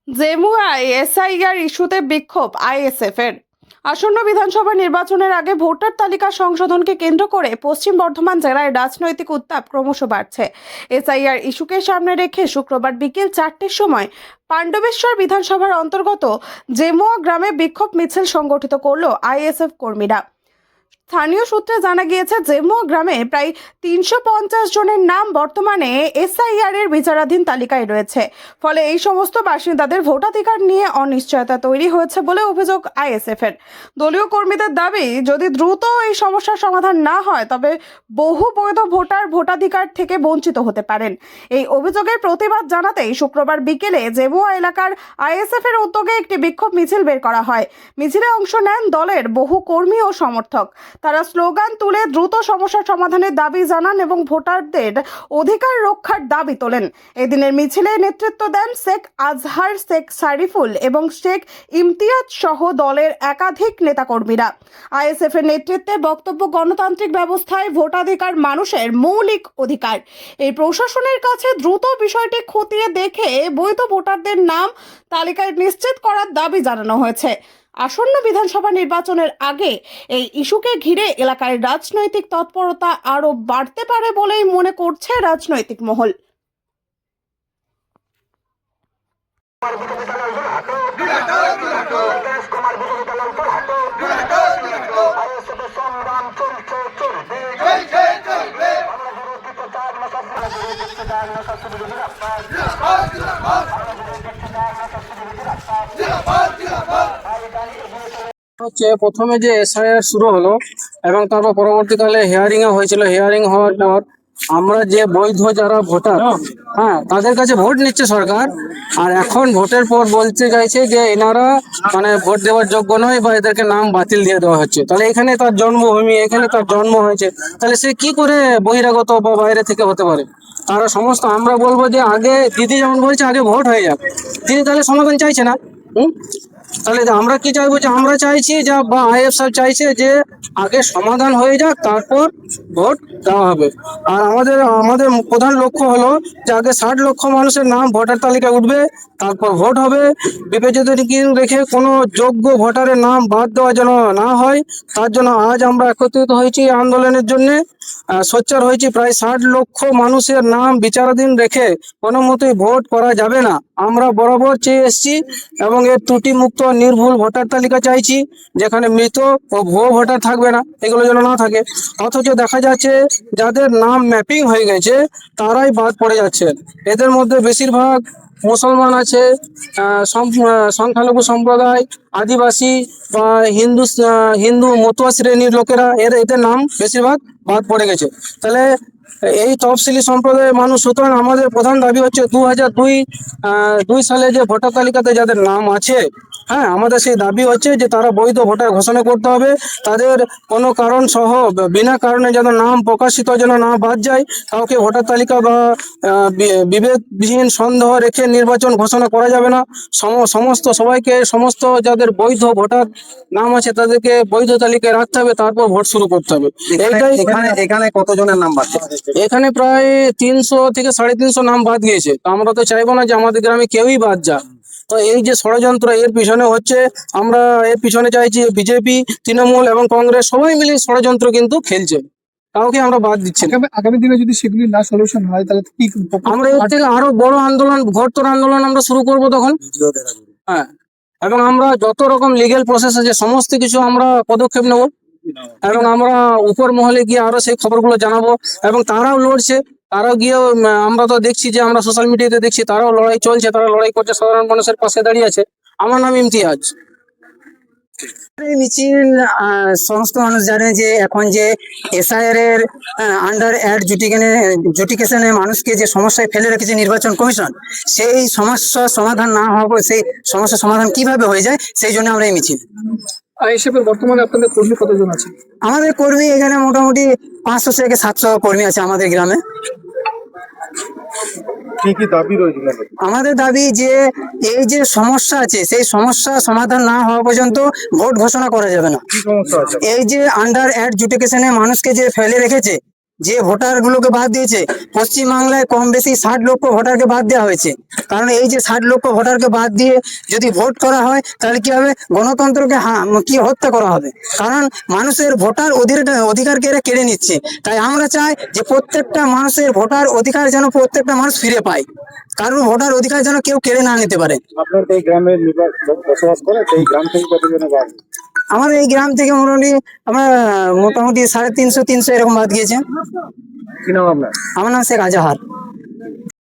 জেমুয়ায় SIR ইস্যুতে বিক্ষোভ ISF এর। আসন্ন বিধানসভা নির্বাচনের আগে ভোটার তালিকা সংশোধনকে কেন্দ্র করে পশ্চিম বর্ধমান জেলায় রাজনৈতিক উত্তাপ ক্রমশ বাড়ছে। এসআইআর ইস্যুকে সামনে রেখে শুক্রবার বিকেল 4টের সময় পাণ্ডবেশ্বর বিধানসভার অন্তর্গত জেমুয়া গ্রামে বিক্ষোভ মিছিল সংগঠিত করল আইএসএফ কর্মীরা। স্থানীয় সূত্রে জানা গিয়েছে জেমুয়া গ্রামে প্রায় 350 জনের নাম বর্তমানে এসআইআর এর বিচারাধীন তালিকায় রয়েছে। ফলে এই সমস্ত বাসিন্দাদের ভোটাধিকার নিয়ে অনিশ্চয়তা তৈরি হয়েছে বলে অভিযোগ আইএসএফ এর। দলীয় কর্মীদের দাবি, যদি দ্রুত এই সমস্যার সমাধান না হয় তবে বহু বৈধ ভোটার ভোটাধিকার থেকে বঞ্চিত হতে পারেন। এই অভিযোগের প্রতিবাদ জানাতেই শুক্রবার বিকেলে জেমুয়া এলাকার আইএসএফ এর উদ্যোগে একটি বিক্ষোভ মিছিল বের করা হয়। মিছিলে অংশ নেন দলের বহু কর্মী ও সমর্থক। তারা স্লোগান তুলে দ্রুত সমস্যার সমাধানের দাবি জানান এবং ভোটারদের অধিকার রক্ষার দাবি তোলেন। এদিনের মিছিলে নেতৃত্ব দেন শেখ আজহার, শেখ সারিফুল এবং শেখ ইমতিয়াজ সহ দলের একাধিক নেতাকর্মীরা। আইএসএফ এর নেতৃত্বে বক্তব্য, গণতান্ত্রিক ব্যবস্থায় ভোটাধিকার মানুষের মৌলিক অধিকার। এই প্রশাসনের কাছে দ্রুত বিষয়টি খতিয়ে দেখে বৈধ ভোটারদের নাম তালিকায় নিশ্চিত করার দাবি জানানো হয়েছে। আসন্ন বিধানসভা নির্বাচনের আগে এই ইস্যুকে ঘিরে এলাকায় রাজনৈতিক তৎপরতা আরও বাড়তে পারে বলেই মনে করছে রাজনৈতিক মহল। হচ্ছে প্রথমে যে এসআইআর শুরু হলো এবং তারপর পরবর্তীকালে হিয়ারিং এ হয়েছিল। হিয়ারিং হওয়ার পর আমরা যে বৈধ যারা ভোটার, তাদের কাছে ভোট নিচ্ছে সরকার, আর এখন ভোটের পর বলতে চাইছে যে এনারা মানে ভোট দেওয়ার যোগ্য নয় বা এদেরকে নাম বাতিল দিয়ে দেওয়া হচ্ছে। তাহলে এখানে তার জন্মভূমি, এখানে তার জন্ম হয়েছে, তাহলে সে কি করে বহিরাগত বা বাইরে থেকে হতে পারে? তারা সমস্ত আমরা বলবো যে আগে দিদি যেমন বলছে আগে ভোট হয়ে যাক, দিদি তাহলে সমাধান চাইছে না। তাহলে আমরা কি চাইবো, যে আমরা চাইছি যা বা আইএফ সাহেব চাইছে যে আগে সমাধান হয়ে যাক, তারপর ভোট দেওয়া হবে। আর আমাদের আমাদের প্রধান লক্ষ্য হলো যে আগে 60 লক্ষ মানুষের নাম ভোটার তালিকায় উঠবে, তারপর ভোট হবে। বিবেচিত রেখে কোনো যোগ্য ভোটারের নাম বাদ দেওয়া যেন না হয়, তার জন্য আজ আমরা একত্রিত হয়েছি আন্দোলনের জন্য। সোচ্চার হয়েছি। প্রায় 60 লক্ষ মানুষের নাম বিচারাধীন রেখে কোনো মতেই ভোট করা যাবে না। আমরা বরাবর চেয়ে এসেছি এবং এর ত্রুটি মুক্ত নির্ভুল ভোটার তালিকা চাইছি, যেখানে মৃত ও ভুয়ো ভোটার থাকবে না, এগুলো যেন না থাকে। অথচ দেখা যাচ্ছে যাদের নাম ম্যাপিং হয়ে গেছে তারাই বাদ পড়ে যাচ্ছে। এদের মধ্যে বেশিরভাগ মুসলমান আছে, সংখ্যালঘু সম্প্রদায়, আদিবাসী বা হিন্দু মতুয়া শ্রেণীর লোকেরা, এদের নাম বেশিরভাগ বাদ পড়ে গেছে। তাহলে এই তফসিলি সম্প্রদায়ের মানুষ, সুতরাং আমাদের প্রধান দাবি হচ্ছে 2002 সালে যে ভোটার তালিকাতে যাদের নাম আছে, আমাদের সেই দাবি হচ্ছে যে তারা বৈধ ভোটার ঘোষণা করতে হবে। তাদের কোনো কারণ সহ বিনা কারণে যেন নাম প্রকাশিত যেন না বাদ যায়। কাউকে ভোটার তালিকা বা বিবেকবিহীন সন্দেহ রেখে নির্বাচন ঘোষণা করা যাবে না। সমস্ত যাদের বৈধ ভোটার নাম আছে তাদেরকে বৈধ তালিকায় রাখতে হবে, তারপর ভোট শুরু করতে হবে। এখানে কতজনের নাম বাদ? এখানে প্রায় 300 থেকে 350 নাম বাদ গিয়েছে। তো আমরা তো চাইবো না যে আমাদের গ্রামে কেউই বাদ যাক। তো এই যে ষড়যন্ত্র এর পিছনে হচ্ছে, আমরা এর পিছনে চাইছি বিজেপি, তৃণমূল এবং কংগ্রেস সবাই মিলে ষড়যন্ত্র কিন্তু খেলছে, কাউকে আমরা বাদ দিচ্ছি না। আগামী দিনে যদি সেগুলি না সলিউশন হয় তাহলে কি আমরা এর থেকে আরো বড় আন্দোলন, ঘোরতর আন্দোলন আমরা শুরু করব তখন। এবং আমরা যত রকম লিগ্যাল প্রসেস আছে সমস্ত কিছু আমরা পদক্ষেপ নেব এবং আমরা উপর মহলে গিয়ে আরো সেই খবরগুলো জানাবো। এবং তারাও লড়ছে, তারাও গিয়েও আমরা তো দেখছি যে আমরা সোশ্যাল মিডিয়াতে দেখছি তারাও লড়াই চলছে, তারা লড়াই করছে, সাধারণ মানুষের পাশে দাঁড়িয়ে আছে। আমার নাম ইমতিয়াজ। মিছিল সমস্ত মানুষ জানে যে এখন যে এসআইআর এর আন্ডার অ্যাড জুডিকেশনে মানুষকে যে সমস্যায় ফেলে রেখেছে নির্বাচন কমিশন, সেই সমস্যার সমাধান না হওয়া, সেই সমস্যার সমাধান কিভাবে হয়ে যায়, সেই জন্য আমরা এই মিছিল। আইএসএফ এর বর্তমানে আপনাদের কর্মী কতজন আছে? আমাদের কর্মী এখানে মোটামুটি 500 থেকে 700 কর্মী আছে আমাদের গ্রামে। কি কি দাবি রয়েছে? আমাদের দাবি যে এই যে সমস্যা আছে সেই সমস্যা সমাধান না হওয়া পর্যন্ত ভোট ঘোষণা করা যাবে না। কি সমস্যা আছে? এই যে আন্ডার অ্যাড জুডিকেশনে মানুষকে যে ফেলে রেখেছে, যে ভোটার গুলোকে বাদ দিয়েছে, পশ্চিমবাংলায় কম বেশি 60 লক্ষ ভোটারকে বাদ দেওয়া হয়েছে। কারণ এই যে 60 লক্ষ ভোটারকে বাদ দিয়ে যদি ভোট করা হয় তাহলে কি হবে, গণতন্ত্রকে কি হত্যা করা হবে। কারণ মানুষের ভোটার অধিকারকে এরা কেড়ে নিচ্ছে। তাই আমরা চাই যে প্রত্যেকটা মানুষের ভোটার অধিকার যেন প্রত্যেকটা মানুষ ফিরে পায়, কারণ ভোটার অধিকার যেন কেউ কেড়ে না নিতে পারে। আপনার এই গ্রামে বসবাস করে সেই গ্রাম থেকে কতজনে বাদ? আমাদের এই গ্রাম থেকে মোটামুটি 350 300 এরকম বাদ গিয়েছে। কি নাম আপনার? আমার নাম শেখ আজাহার।